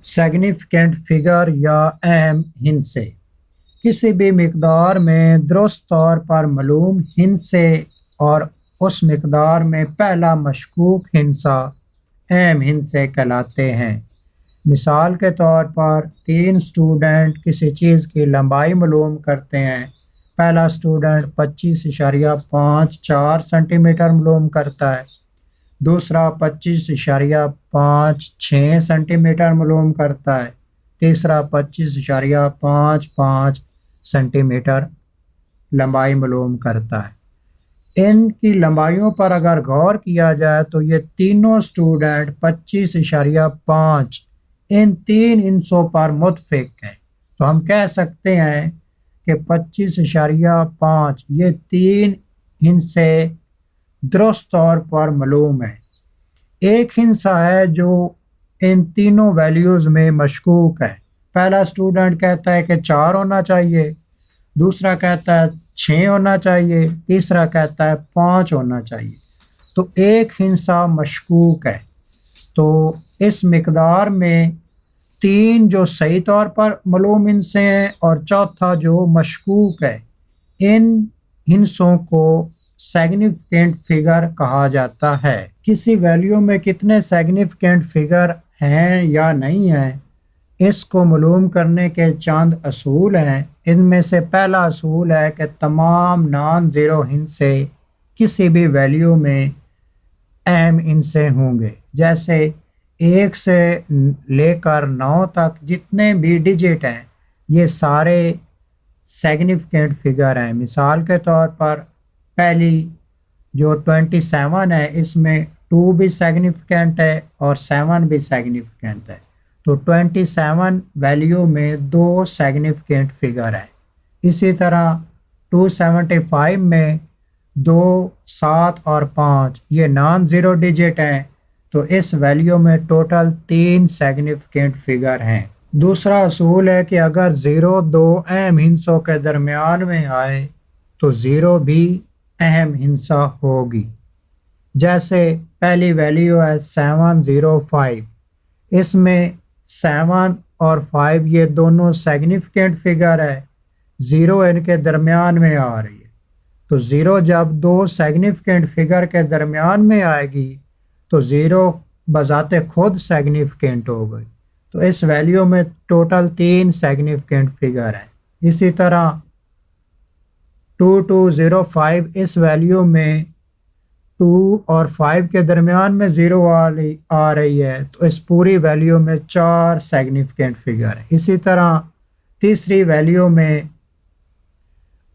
Significant figure یا اہم ہندسے کسی بھی مقدار میں درست طور پر معلوم ہندسے اور اس مقدار میں پہلا مشکوک ہندسہ اہم ہندسے کہلاتے ہیں۔ مثال کے طور پر 3 اسٹوڈنٹ کسی چیز کی لمبائی معلوم کرتے ہیں۔ پہلا اسٹوڈنٹ 25.54 سینٹی میٹر معلوم کرتا ہے، دوسرا 25.56 سینٹی میٹر معلوم کرتا ہے، تیسرا 25.55 سینٹی میٹر لمبائی معلوم کرتا ہے۔ ان کی لمبائیوں پر اگر غور کیا جائے تو یہ تینوں اسٹوڈنٹ 25.5 ان 3 ہندسوں پر متفق ہیں، تو ہم کہہ سکتے ہیں کہ 25.5 یہ 3 ہندسے درست طور پر معلوم ہیں۔ ایک ہندسہ ہے جو ان تینوں ویلیوز میں مشکوک ہے۔ پہلا اسٹوڈنٹ کہتا ہے کہ 4 ہونا چاہیے، دوسرا کہتا ہے 6 ہونا چاہیے، تیسرا کہتا ہے 5 ہونا چاہیے، تو ایک ہندسہ مشکوک ہے۔ تو اس مقدار میں 3 جو صحیح طور پر معلوم ہندسے ہیں اور چوتھا جو مشکوک ہے، ان ہندسوں کو سیگنیفیکنٹ فگر کہا جاتا ہے۔ کسی ویلیو میں کتنے سیگنیفیکنٹ فگر ہیں یا نہیں ہیں، اس کو معلوم کرنے کے چند اصول ہیں۔ ان میں سے پہلا اصول ہے کہ تمام نان زیرو ہندسے کسی بھی ویلیو میں اہم ہندسے ہوں گے۔ جیسے 1 سے لے کر 9 تک جتنے بھی ڈیجٹ ہیں یہ سارے سیگنیفیکنٹ فگر ہیں۔ مثال کے طور پر پہلی جو 27 ہے، اس میں 2 بھی سیگنیفیکنٹ ہے اور 7 بھی سیگنیفیکنٹ ہے، تو 27 ویلیو میں 2 سیگنیفیکنٹ فگر ہیں۔ اسی طرح 275 میں 2، 7 اور 5 یہ نان زیرو ڈیجٹ ہیں، تو اس ویلیو میں ٹوٹل 3 سیگنیفیکنٹ فگر ہیں۔ دوسرا اصول ہے کہ اگر 0 2 اہم ہندسوں کے درمیان میں آئے تو 0 بھی اہم ہندسہ ہوگی۔ جیسے پہلی ویلیو ہے 705، اس میں 7 اور 5 یہ دونوں سیگنیفیکنٹ فگر ہے، 0 ان کے درمیان میں آ رہی ہے، تو 0 جب 2 سیگنیفیکنٹ فگر کے درمیان میں آئے گی تو 0 بذات خود سیگنیفیکنٹ ہو گئی، تو اس ویلیو میں ٹوٹل 3 سیگنیفیکنٹ فگر ہیں۔ اسی طرح 2205 اس ویلیو میں 2 اور 5 کے درمیان میں 0 آ رہی ہے، تو اس پوری ویلیو میں 4 سیگنیفیکنٹ فگر ہیں۔ اسی طرح تیسری ویلیو میں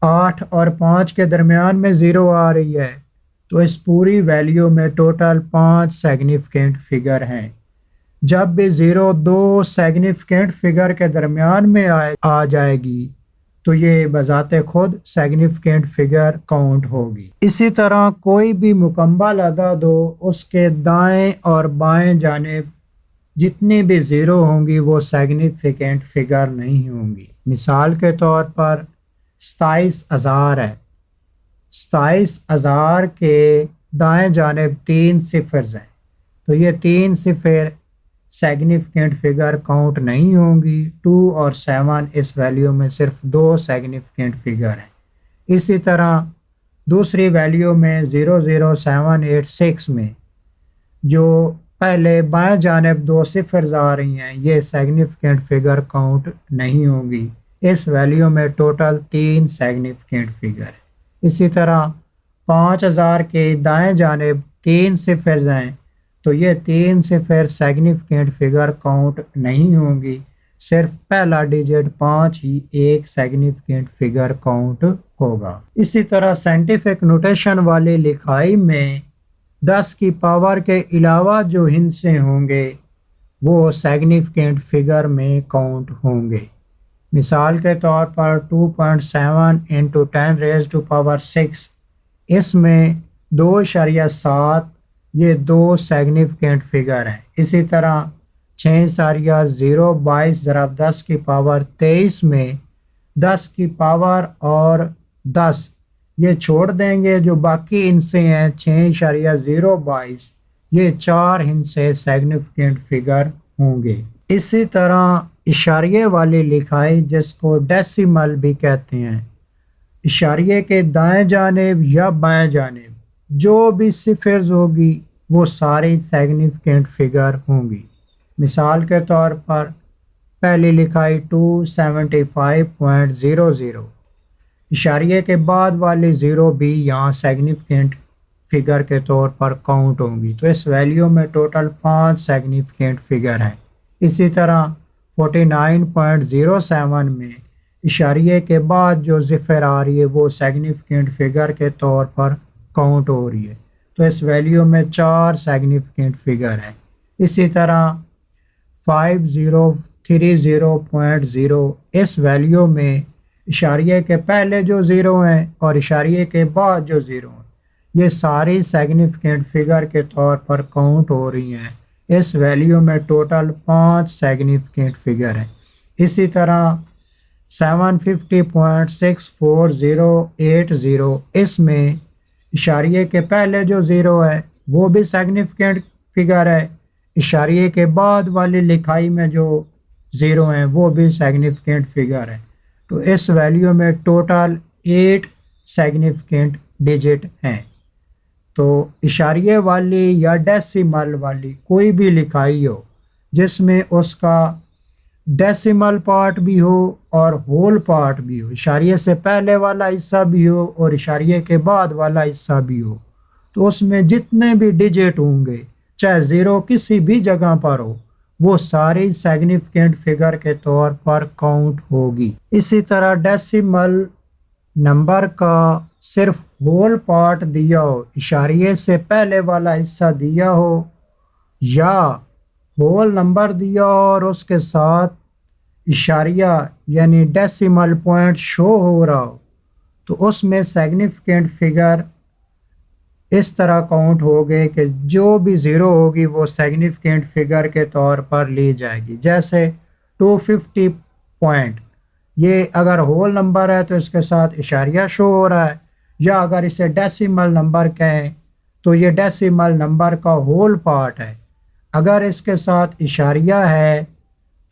8 اور 5 کے درمیان میں 0 آ رہی ہے، تو اس پوری ویلیو میں ٹوٹل 5 سیگنیفیکنٹ فگر ہیں۔ جب بھی 0 2 سیگنیفیکنٹ فگر کے درمیان میں آ جائے گی تو یہ بذات خود سیگنیفیکنٹ فگر کاؤنٹ ہوگی۔ اسی طرح کوئی بھی مکمل عدد ہو، اس کے دائیں اور بائیں جانب جتنی بھی 0 ہوں گی وہ سیگنیفیکنٹ فگر نہیں ہوں گی۔ مثال کے طور پر 27,000 ہے، 27,000 کے دائیں جانب 3 صفرز ہیں، تو یہ 3 صفر سیگنیفیکنٹ فگر کاؤنٹ نہیں ہوں گی۔ 2 اور 7 اس ویلیو میں صرف 2 سیگنیفیکنٹ فگر ہیں۔ اسی طرح دوسری ویلیو میں 00786 میں جو پہلے بائیں جانب 2 صفرز آ رہی ہیں یہ سیگنیفیکنٹ فگر کاؤنٹ نہیں ہوں گی۔ اس ویلیو میں ٹوٹل 3 سیگنیفیکنٹ فگر ہیں۔ اسی طرح 5000 کے دائیں جانب 3 صفرز ہیں، تو یہ 3 صفر سیگنیفیکنٹ فگر کاؤنٹ نہیں ہوں گی، صرف پہلا ڈیجٹ 5 ہی ایک سیگنیفیکنٹ فگر کاؤنٹ ہوگا۔ اسی طرح سائنٹیفک نوٹیشن والی لکھائی میں 10 کی پاور کے علاوہ جو ہندسے ہوں گے وہ سیگنیفیکنٹ فگر میں کاؤنٹ ہوں گے۔ مثال کے طور پر 2.7 × 10⁻⁶ اس میں 2.7 یہ 2 سیگنیفیکنٹ فگر ہیں۔ اسی طرح 6.022 ضرب 10 کی پاور 23 میں 10 کی پاور اور 10 یہ چھوڑ دیں گے، جو باقی ہندسے ہیں 6.022 یہ 4 ہندسے سیگنیفیکنٹ فگر ہوں گے۔ اسی طرح اشاریے والی لکھائی جس کو ڈیسیمل بھی کہتے ہیں، اشاریے کے دائیں جانب یا بائیں جانب جو بھی صفرز ہوگی وہ ساری سیگنیفیکنٹ فگر ہوں گی۔ مثال کے طور پر پہلی لکھائی 275.00، اشاریے کے بعد والی زیرو بھی یہاں سیگنیفیکنٹ فگر کے طور پر کاؤنٹ ہوں گی، تو اس ویلیو میں ٹوٹل 5 سیگنیفیکنٹ فگر ہیں۔ اسی طرح 49.07 میں اشاریے کے بعد جو صفر آ رہی ہے وہ سیگنیفیکنٹ فگر کے طور پر کاؤنٹ ہو رہی ہے، تو اس ویلیو میں 4 سیگنیفیکنٹ فگر ہیں۔ اسی طرح 5030.0 اس ویلیو میں اشاریے کے پہلے جو زیرو ہیں اور اشاریے کے بعد جو زیرو ہیں یہ ساری سیگنیفیکنٹ فگر کے طور پر کاؤنٹ ہو رہی ہیں۔ اس ویلیو میں ٹوٹل 5 سیگنیفیکنٹ فگر ہیں۔ اسی طرح 750.64080 اس میں اشاریے کے پہلے جو زیرو ہے وہ بھی سیگنیفیکنٹ فگر ہے، اشاریے کے بعد والی لکھائی میں جو زیرو ہیں وہ بھی سیگنیفیکنٹ فگر ہے، تو اس ویلیو میں ٹوٹل 8 سیگنیفیکنٹ ڈیجٹ ہیں۔ تو اشاریے والی یا ڈیسیمل والی کوئی بھی لکھائی ہو جس میں اس کا ڈیسیمل پارٹ بھی ہو اور ہول پارٹ بھی ہو، اشاریے سے پہلے والا حصہ بھی ہو اور اشاریے کے بعد والا حصہ بھی ہو، تو اس میں جتنے بھی ڈیجٹ ہوں گے چاہے زیرو کسی بھی جگہ پر ہو وہ ساری سیگنیفیکنٹ فگر کے طور پر کاؤنٹ ہوگی۔ اسی طرح ڈیسیمل نمبر کا صرف ہول پارٹ دیا ہو، اشاریے سے پہلے والا حصہ دیا ہو یا ہول نمبر دیا ہو اور اس کے ساتھ اشاریہ یعنی ڈیسیمل پوائنٹ شو ہو رہا ہو، تو اس میں سیگنیفیکنٹ فگر اس طرح کاؤنٹ ہوگے کہ جو بھی زیرو ہوگی وہ سیگنیفیکنٹ فگر کے طور پر لی جائے گی۔ جیسے 250 پوائنٹ، یہ اگر ہول نمبر ہے تو اس کے ساتھ اشاریہ شو ہو رہا ہے، یا اگر اسے ڈیسیمل نمبر کہیں تو یہ ڈیسیمل نمبر کا ہول پارٹ ہے، اگر اس کے ساتھ اشاریہ ہے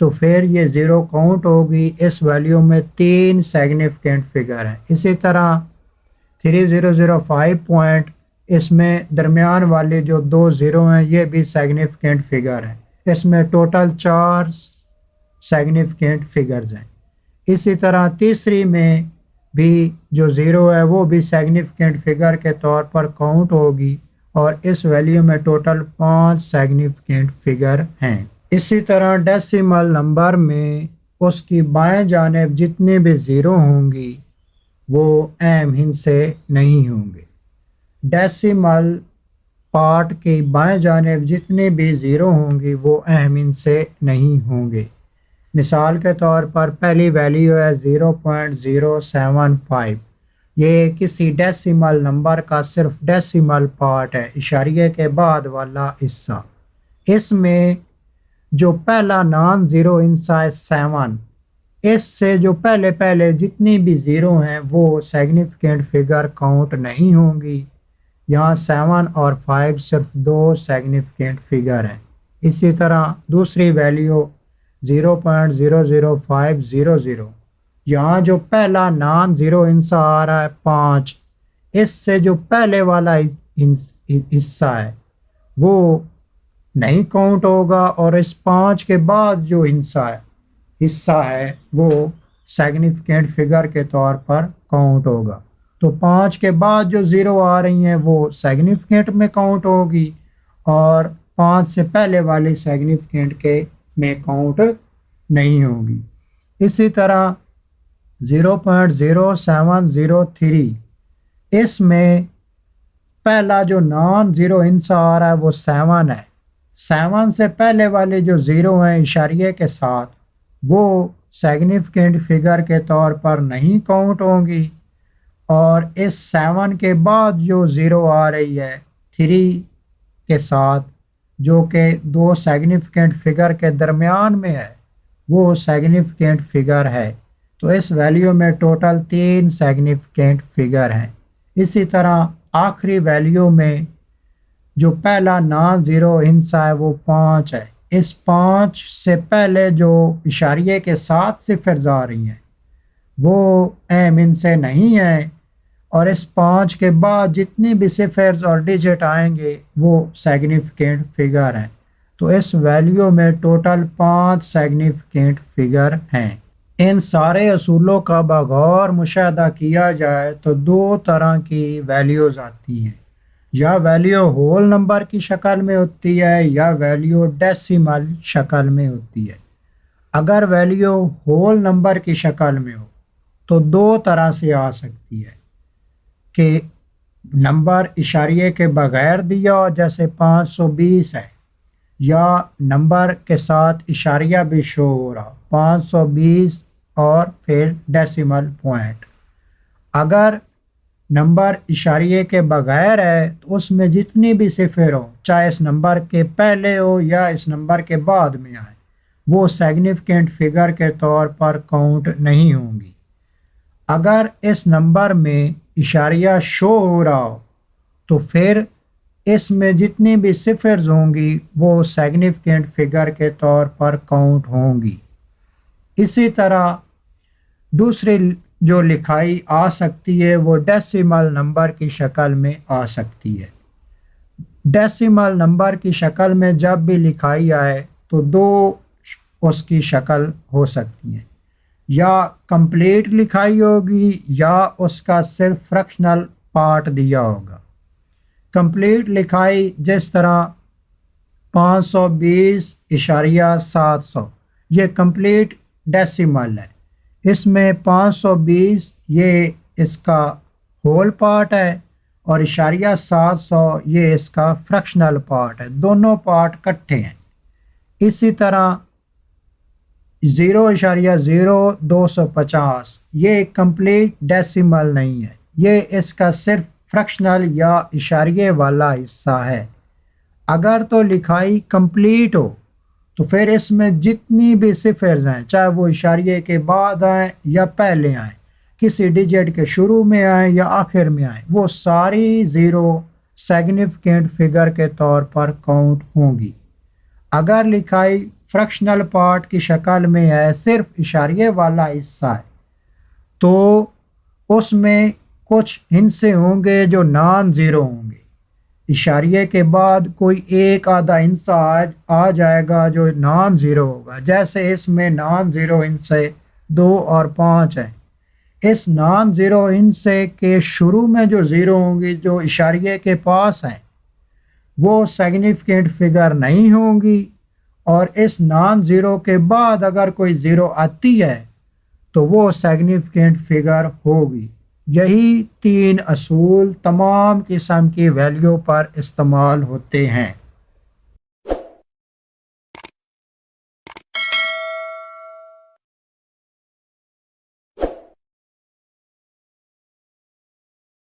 تو پھر یہ زیرو کاؤنٹ ہوگی۔ اس ویلیو میں 3 سیگنیفیکنٹ فگر ہیں۔ اسی طرح 3005 پوائنٹ، اس میں درمیان والے جو 2 زیرو ہیں یہ بھی سیگنیفیکنٹ فگر ہیں، اس میں ٹوٹل 4 سیگنیفیکنٹ فگرز ہیں۔ اسی طرح تیسری میں بھی جو زیرو ہے وہ بھی سیگنیفیکنٹ فگر کے طور پر کاؤنٹ ہوگی اور اس ویلیو میں ٹوٹل 5 سیگنیفیکنٹ فگر ہیں۔ اسی طرح ڈیسیمل نمبر میں اس کی بائیں جانب جتنے بھی زیرو ہوں گی وہ اہم ہند سے نہیں ہوں گے۔ ڈیسیمل پارٹ کی بائیں جانب جتنے بھی زیرو ہوں گی وہ اہم ہند سے نہیں ہوں گے۔ مثال کے طور پر پہلی ویلیو ہے 0.075، یہ کسی ڈیسیمل نمبر کا صرف ڈیسیمل پارٹ ہے، اشاریے کے بعد والا حصہ۔ اس میں جو پہلا نان زیرو ہندسہ ہے 7، اس سے جو پہلے جتنی بھی زیرو ہیں وہ سیگنیفیکنٹ فگر کاؤنٹ نہیں ہوں گی، یہاں 7 اور 5 صرف 2 سیگنیفیکنٹ فگر ہیں۔ اسی طرح دوسری ویلیو 0.00500، یہاں جو پہلا نان زیرو ہندسہ آ رہا ہے 5، اس سے جو پہلے والا حصہ ہے وہ نہیں کاؤنٹ ہوگا اور اس 5 کے بعد جو حصہ ہے وہ سیگنیفیکنٹ فگر کے طور پر کاؤنٹ ہوگا، تو 5 کے بعد جو زیرو آ رہی ہیں وہ سیگنیفیکنٹ میں کاؤنٹ ہوگی اور 5 سے پہلے والی سیگنیفیکنٹ کے میں کاؤنٹ نہیں ہوگی۔ اسی طرح 0.0703، اس میں پہلا جو نان زیرو ہندسہ آ رہا ہے وہ 7 ہے، 7 سے پہلے والے جو زیرو ہیں اشاریے کے ساتھ وہ سیگنیفیکنٹ فگر کے طور پر نہیں کاؤنٹ ہوں گی، اور اس 7 کے بعد جو زیرو آ رہی ہے 3 کے ساتھ جو کہ 2 سیگنیفیکنٹ فگر کے درمیان میں ہے وہ سیگنیفیکنٹ فگر ہے، تو اس ویلیو میں ٹوٹل 3 سیگنیفیکنٹ فگر ہیں۔ اسی طرح آخری ویلیو میں جو پہلا نان زیرو ہندسہ ہے وہ 5 ہے، اس 5 سے پہلے جو اشاریے کے ساتھ صفر آ رہی ہیں وہ اہم ان سے نہیں ہیں، اور اس 5 کے بعد جتنی بھی صفرز اور ڈیجٹ آئیں گے وہ سیگنیفیکنٹ فگر ہیں۔ تو اس ویلیو میں ٹوٹل 5 سیگنیفیکنٹ فگر ہیں۔ ان سارے اصولوں کا بغور مشاہدہ کیا جائے تو 2 طرح کی ویلیوز آتی ہیں، یا ویلیو ہول نمبر کی شکل میں ہوتی ہے یا ویلیو ڈیسیمل شکل میں ہوتی ہے۔ اگر ویلیو ہول نمبر کی شکل میں ہو تو 2 طرح سے آ سکتی ہے کہ نمبر اشاریے کے بغیر دیا ہو، جیسے 520 ہے، یا نمبر کے ساتھ اشاریہ بھی شو ہو رہا 520 اور پھر ڈیسیمل پوائنٹ۔ اگر نمبر اشاریے کے بغیر ہے تو اس میں جتنی بھی صفر ہو، چاہے اس نمبر کے پہلے ہو یا اس نمبر کے بعد میں آئے، وہ سیگنیفیکنٹ فگر کے طور پر کاؤنٹ نہیں ہوں گی۔ اگر اس نمبر میں اشاریہ شو ہو رہا ہو تو پھر اس میں جتنی بھی صفرز ہوں گی وہ سیگنیفیکنٹ فگر کے طور پر کاؤنٹ ہوں گی۔ اسی طرح دوسری جو لکھائی آ سکتی ہے وہ ڈیسیمل نمبر کی شکل میں آ سکتی ہے۔ ڈیسیمل نمبر کی شکل میں جب بھی لکھائی آئے تو 2 اس کی شکل ہو سکتی ہیں، یا کمپلیٹ لکھائی ہوگی یا اس کا صرف فریکشنل پارٹ دیا ہوگا۔ کمپلیٹ لکھائی جس طرح 520.700 یہ کمپلیٹ ڈیسیمل ہے، اس میں 520 یہ اس کا ہول پارٹ ہے اور 700 یہ اس کا فریکشنل پارٹ ہے، دونوں پارٹ کٹھے ہیں۔ اسی طرح 0.0250 یہ کمپلیٹ ڈیسیمل نہیں ہے، یہ اس کا صرف فریکشنل یا اشاریے والا حصہ ہے۔ اگر تو لکھائی کمپلیٹ ہو تو پھر اس میں جتنی بھی صفرز ہیں، چاہے وہ اشاریے کے بعد آئیں یا پہلے آئیں، کسی ڈیجٹ کے شروع میں آئیں یا آخر میں آئیں، وہ ساری 0 سیگنیفیکنٹ فگر کے طور پر کاؤنٹ ہوں گی۔ اگر لکھائی فریکشنل پارٹ کی شکل میں ہے، صرف اشاریے والا حصہ ہے، تو اس میں کچھ ہندسے ہوں گے جو نان زیرو ہوں گے۔ اشاریے کے بعد کوئی ایک آدھا ہندسہ آ جائے گا جو نان زیرو ہوگا، جیسے اس میں نان زیرو ہندسے 2 اور 5 ہیں۔ اس نان زیرو ہندسے کے شروع میں جو زیرو ہوں گی جو اشاریے کے پاس ہیں وہ سیگنیفیکنٹ فگر نہیں ہوں گی، اور اس نان زیرو کے بعد اگر کوئی زیرو آتی ہے تو وہ سیگنیفیکنٹ فگر ہوگی۔ یہی 3 اصول تمام قسم کی ویلیو پر استعمال ہوتے ہیں۔